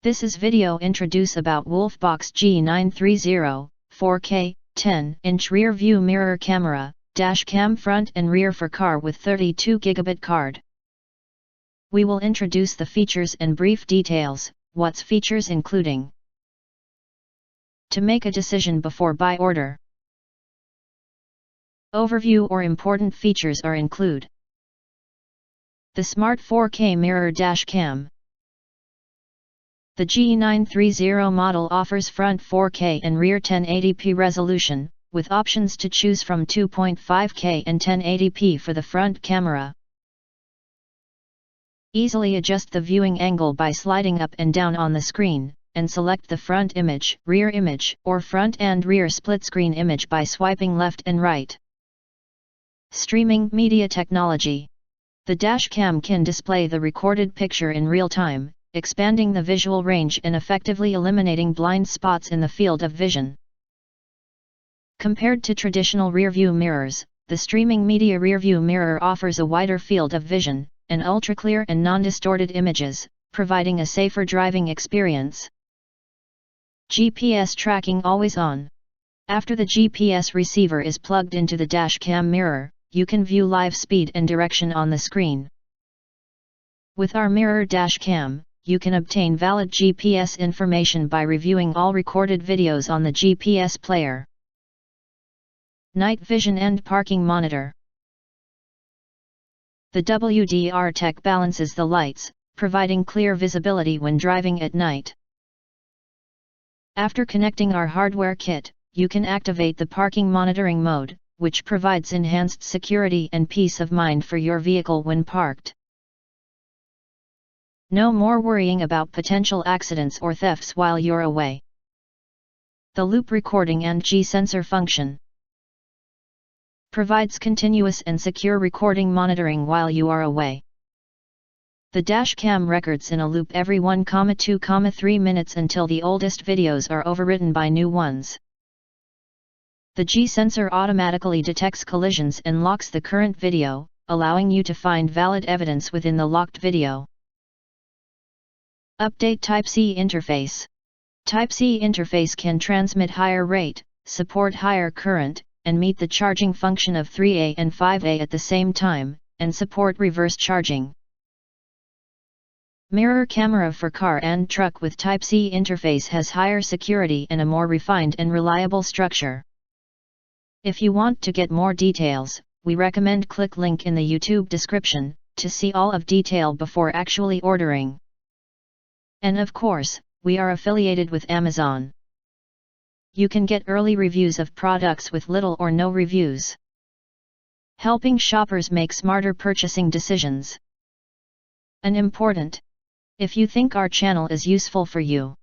This is video introduce about WOLFBOX G930, 4K, 10-inch rear view mirror camera, dash cam front and rear for car with 32GB card. We will introduce the features and brief details, what's features including. To make a decision before buy order. Overview or important features are include. The Smart 4K Mirror Dash Cam. The G930 model offers front 4K and rear 1080p resolution, with options to choose from 2.5K and 1080p for the front camera. Easily adjust the viewing angle by sliding up and down on the screen, and select the front image, rear image, or front and rear split screen image by swiping left and right. Streaming media technology. The dash cam can display the recorded picture in real time, expanding the visual range and effectively eliminating blind spots in the field of vision. Compared to traditional rearview mirrors, the streaming media rearview mirror offers a wider field of vision, and ultra-clear and non-distorted images, providing a safer driving experience. GPS tracking always on. After the GPS receiver is plugged into the dash cam mirror, you can view live speed and direction on the screen. With our mirror dash cam, you can obtain valid GPS information by reviewing all recorded videos on the GPS player. Night vision and parking monitor. The WDR tech balances the lights, providing clear visibility when driving at night. After connecting our hardware kit, you can activate the parking monitoring mode, which provides enhanced security and peace of mind for your vehicle when parked. No more worrying about potential accidents or thefts while you're away. The loop recording and G-sensor function provides continuous and secure recording monitoring while you are away. The dash cam records in a loop every 1,2,3 minutes until the oldest videos are overwritten by new ones. The G-sensor automatically detects collisions and locks the current video, allowing you to find valid evidence within the locked video. Update Type-C interface. Type-C interface can transmit higher rate, support higher current, and meet the charging function of 3A and 5A at the same time, and support reverse charging. Mirror camera for car and truck with Type-C interface has higher security and a more refined and reliable structure. If you want to get more details, we recommend click link in the YouTube description, to see all of detail before actually ordering. And of course, we are affiliated with Amazon. You can get early reviews of products with little or no reviews, helping shoppers make smarter purchasing decisions. And important, if you think our channel is useful for you,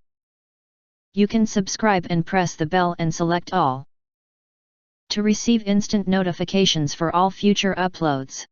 you can subscribe and press the bell and select all to receive instant notifications for all future uploads.